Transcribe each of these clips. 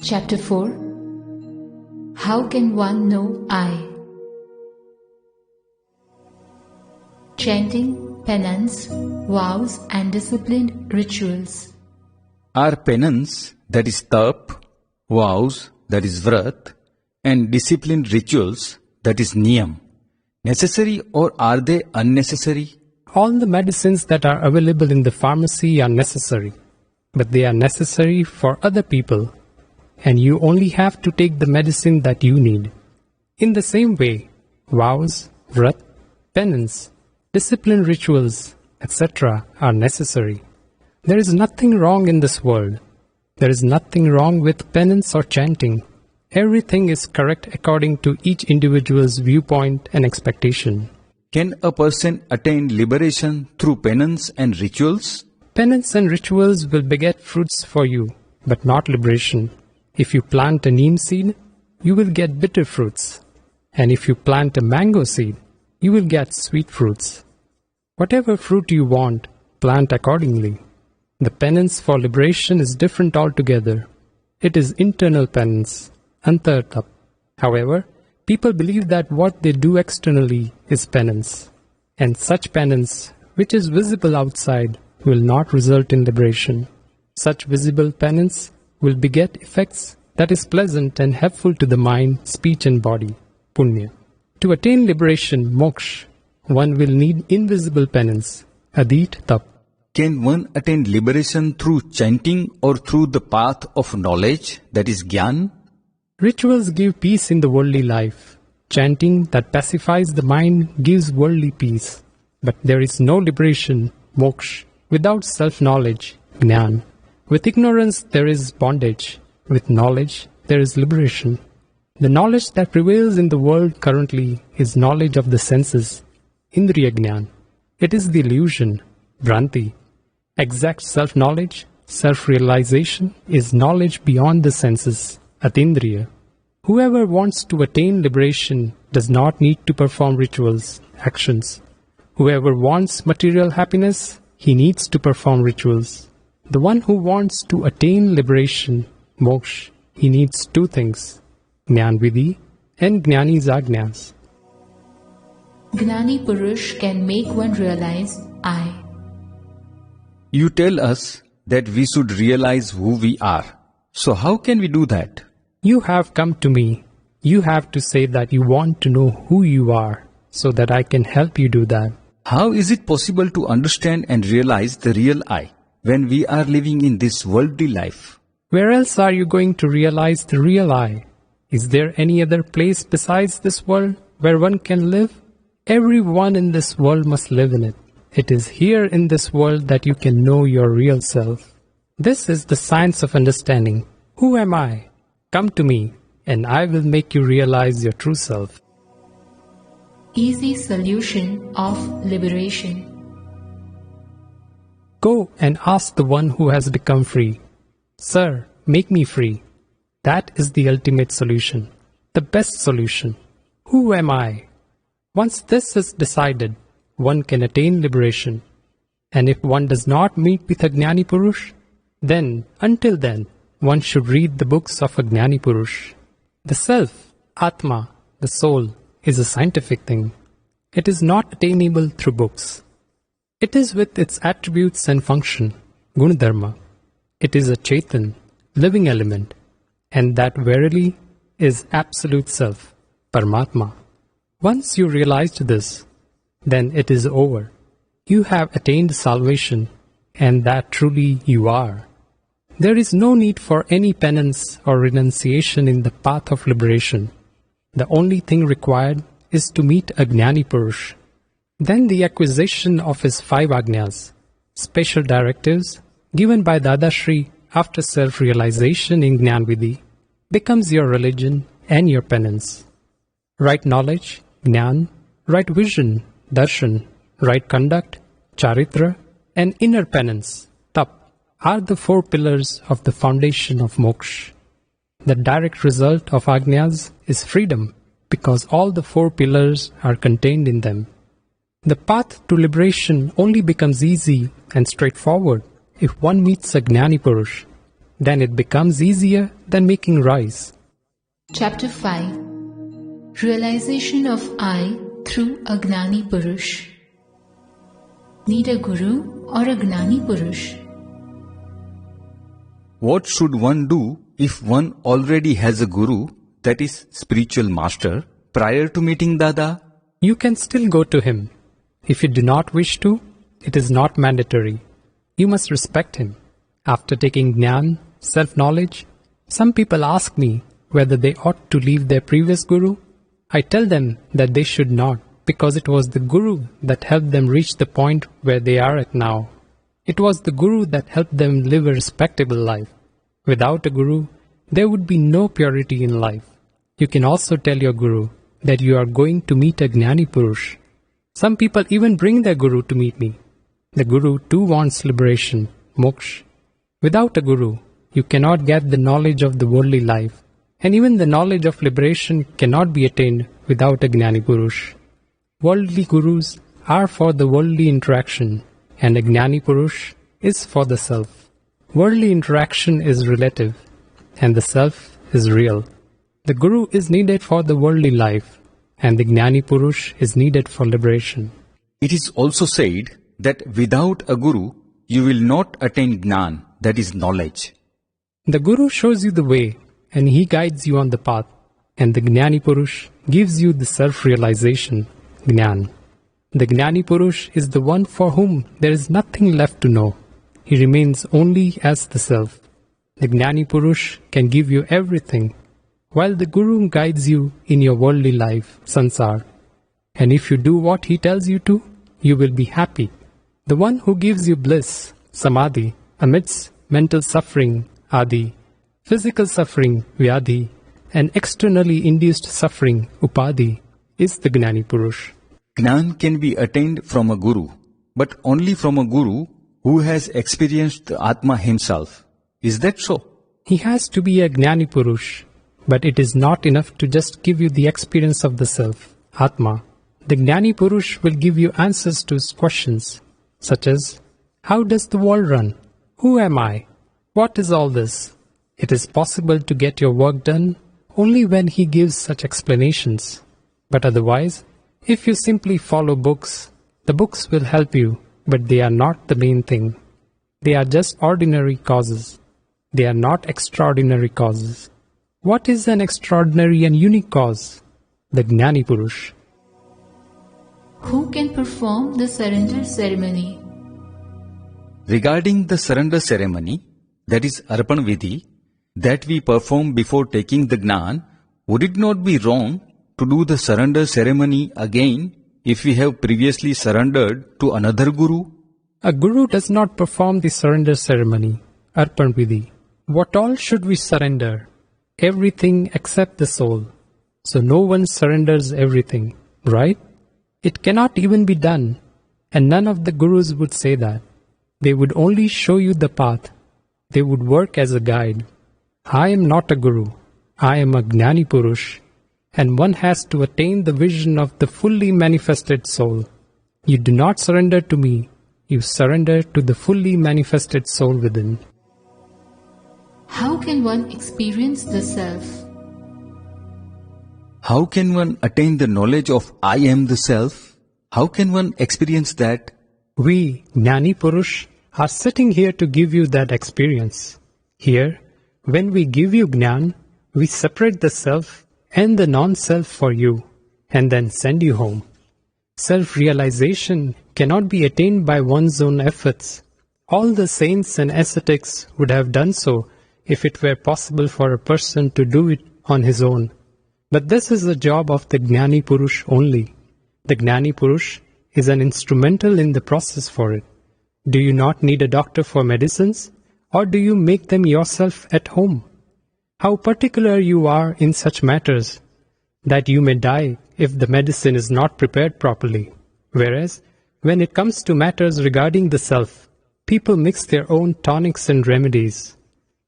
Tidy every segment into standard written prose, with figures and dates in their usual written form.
Chapter 4. How can one know I? Chanting, penance, vows and disciplined rituals. Are penance, that is tap, vows, that is vrat, and disciplined rituals, that is niyam, necessary or are they unnecessary? All the medicines that are available in the pharmacy are necessary, but they are necessary for other people, and you only have to take the medicine that you need. In the same way, vows, vrat, penance, disciplined rituals, etc. are necessary. There is nothing wrong in this world. There is nothing wrong with penance or chanting. Everything is correct according to each individual's viewpoint and expectation. Can a person attain liberation through penance and rituals? Penance and rituals will beget fruits for you, but not liberation. If you plant a neem seed, you will get bitter fruits. And if you plant a mango seed, you will get sweet fruits. Whatever fruit you want, plant accordingly. The penance for liberation is different altogether. It is internal penance, antartap. However, people believe that what they do externally is penance. And such penance, which is visible outside, will not result in liberation. Such visible penance will beget effects that is pleasant and helpful to the mind, speech and body, punya. To attain liberation, moksha, one will need invisible penance, adit tap. Can one attain liberation through chanting or through the path of knowledge, that is gyan? Rituals give peace in the worldly life. Chanting that pacifies the mind gives worldly peace. But there is no liberation, moksha, without self-knowledge, jnana. With ignorance there is bondage. With knowledge there is liberation. The knowledge that prevails in the world currently is knowledge of the senses, indriya jnana. It is the illusion, bhranti. Exact self-knowledge, self-realization is knowledge beyond the senses, atindriya. Whoever wants to attain liberation does not need to perform rituals, actions. Whoever wants material happiness, he needs to perform rituals. The one who wants to attain liberation, moksha, he needs two things, Jnana Vidhi and Jnani's Ajnas. Gnani Purush can make one realize I. You tell us that we should realize who we are. So how can we do that? You have come to me. You have to say that you want to know who you are, so that I can help you do that. How is it possible to understand and realize the real I when we are living in this worldly life? Where else are you going to realize the real I? Is there any other place besides this world where one can live? Everyone in this world must live in it. It is here in this world that you can know your real self. This is the science of understanding. Who am I? Come to me, and I will make you realize your true self. Easy solution of liberation. Go and ask the one who has become free. Sir, make me free. That is the ultimate solution, the best solution. Who am I? Once this is decided, one can attain liberation. And if one does not meet with a Jnani Purush, then, until then, one should read the books of a Jnani Purush. The self, Atma, the soul, is a scientific thing. It is not attainable through books. It is with its attributes and function, Gunadharma. It is a Chaitan, living element, and that verily is absolute self, Paramatma. Once you realized this, then it is over. You have attained salvation, and that truly you are. There is no need for any penance or renunciation in the path of liberation. The only thing required is to meet a Jnani Purush. Then the acquisition of his 5 Ajnas, special directives given by Dada Shri after self-realization in Jnana Vidhi, becomes your religion and your penance. Right knowledge, Jnana, right vision, darshan, right conduct, charitra, and inner penance, tap, are the 4 pillars of the foundation of moksha. The direct result of Ajnas is freedom, because all the 4 pillars are contained in them. The path to liberation only becomes easy and straightforward if one meets a Jnani Purush. then it becomes easier than making rice. Chapter 5. Realization of I through a Gnani Purush. Need a Guru or a Gnani Purush? What should one do if one already has a Guru, that is, spiritual master, prior to meeting Dada? You can still go to him. If you do not wish to, it is not mandatory. You must respect him. After taking Jnana, self-knowledge, some people ask me whether they ought to leave their previous Guru. I tell them that they should not, because it was the Guru that helped them reach the point where they are at now. It was the Guru that helped them live a respectable life. Without a Guru, there would be no purity in life. You can also tell your Guru that you are going to meet a Gnani Purush. Some people even bring their Guru to meet me. The Guru too wants liberation, moksha. Without a Guru, you cannot get the knowledge of the worldly life, and even the knowledge of liberation cannot be attained without a Gnani Purush. Worldly Gurus are for the worldly interaction, and a Gnani Purush is for the self. Worldly interaction is relative, and the self is real. The Guru is needed for the worldly life, and the Gnani Purush is needed for liberation. It is also said that without a Guru, you will not attain Gnan, that is knowledge. The Guru shows you the way, and he guides you on the path, and the Gnani Purush gives you the self-realization, Gnan. The Gnani Purush is the one for whom there is nothing left to know. He remains only as the self. The Gnani Purush can give you everything, while the Guru guides you in your worldly life, sansar. And if you do what he tells you to, you will be happy. The one who gives you bliss, samadhi, amidst mental suffering, adi, physical suffering, vyadhi, and externally induced suffering, upadhi, is the Gnani Purush. Gnan can be attained from a Guru, but only from a Guru who has experienced the Atma himself. Is that so? He has to be a Gnani Purush, but it is not enough to just give you the experience of the self, Atma. The Gnani Purush will give you answers to questions, such as, how does the world run? Who am I? What is all this? It is possible to get your work done only when he gives such explanations. But otherwise, if you simply follow books, the books will help you, but they are not the main thing. They are just ordinary causes. They are not extraordinary causes. What is an extraordinary and unique cause? The Gnani Purush. Who can perform the surrender ceremony? Regarding the surrender ceremony, that is Arpan Vidhi, that we perform before taking the Gnan, would it not be wrong to do the surrender ceremony again if we have previously surrendered to another Guru? A Guru does not perform the surrender ceremony, Arpan Vidhi. What all should we surrender? Everything except the soul. So no one surrenders everything, right? It cannot even be done, and none of the Gurus would say that. They would only show you the path. They would work as a guide. I am not a Guru. I am a Gnani Purush, and one has to attain the vision of the fully manifested soul. You do not surrender to me. You surrender to the fully manifested soul within. How can one experience the self? How can one attain the knowledge of I am the self? How can one experience that? We, Gnani Purush, are sitting here to give you that experience. Here, when we give you Gnan, we separate the self and the non-self for you, and then send you home. Self-realization cannot be attained by one's own efforts. All the saints and ascetics would have done so if it were possible for a person to do it on his own. But this is the job of the Gnani Purush only. The Gnani Purush is an instrumental in the process for it. Do you not need a doctor for medicines, or do you make them yourself at home? How particular you are in such matters that you may die if the medicine is not prepared properly. Whereas, when it comes to matters regarding the self, people mix their own tonics and remedies.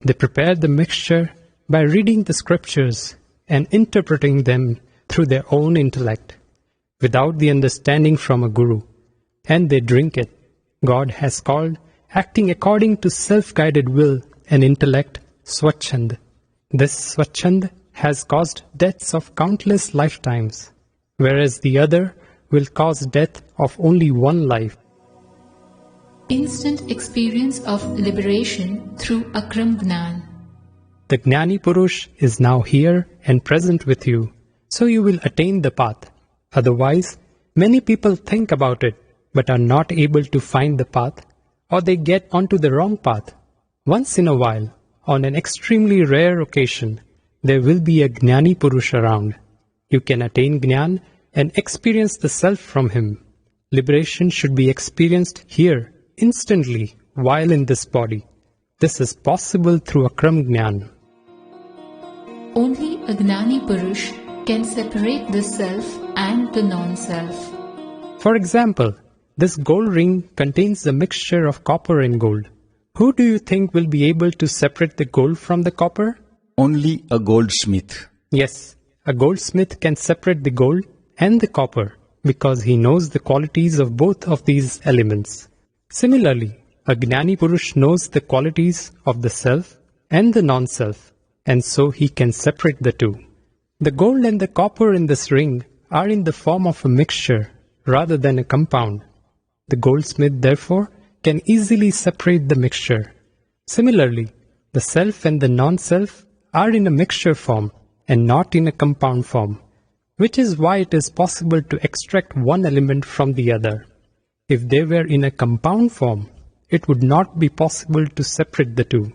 They prepare the mixture by reading the scriptures and interpreting them through their own intellect, without the understanding from a Guru, and they drink it. God has called acting according to self-guided will and intellect Swachhand. This Swachhand has caused deaths of countless lifetimes, whereas the other will cause death of only one life. Instant experience of liberation through Akram Gnan. The Gnani Purush is now here and present with you, so you will attain the path. Otherwise, many people think about it but are not able to find the path, or they get onto the wrong path. Once in a while, on an extremely rare occasion, there will be a Gnani Purush around. You can attain Gnan and experience the self from him. Liberation should be experienced here, instantly, while in this body. This is possible through Akram Gnan. Only a Gnani Purush can separate the self and the non-self. For example, this gold ring contains a mixture of copper and gold. Who do you think will be able to separate the gold from the copper? Only a goldsmith. Yes, a goldsmith can separate the gold and the copper because he knows the qualities of both of these elements. Similarly, a Gnani Purush knows the qualities of the self and the non-self, and so he can separate the two. The gold and the copper in this ring are in the form of a mixture rather than a compound. The goldsmith, therefore, can easily separate the mixture. Similarly, the self and the non-self are in a mixture form and not in a compound form, which is why it is possible to extract one element from the other. If they were in a compound form, it would not be possible to separate the two.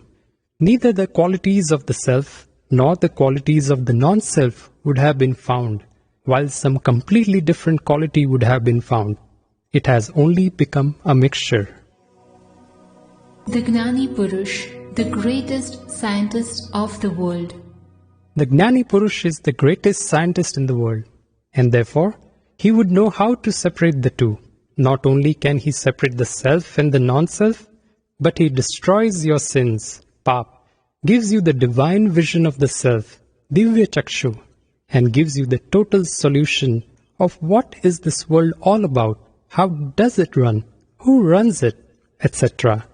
Neither the qualities of the self nor the qualities of the non-self would have been found, while some completely different quality would have been found. It has only become a mixture. The Gnani Purush, the greatest scientist of the world. The Gnani Purush is the greatest scientist in the world, and therefore, he would know how to separate the two. Not only can he separate the self and the non-self, but he destroys your sins, pap, gives you the divine vision of the self, divya chakshu, and gives you the total solution of what is this world all about, how does it run, who runs it, etc.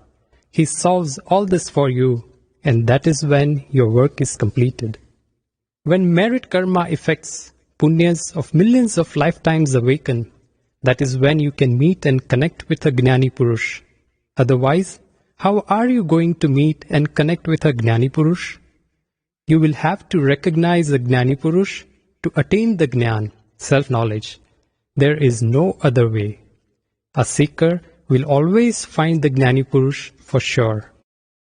He solves all this for you, and that is when your work is completed. When merit karma effects, punyas of millions of lifetimes awaken, that is when you can meet and connect with a Gnani Purush. Otherwise, how are you going to meet and connect with a Gnani Purush? You will have to recognize a Gnani Purush to attain the Gnan, self-knowledge. There is no other way. A seeker will always find the Gnani Purush for sure.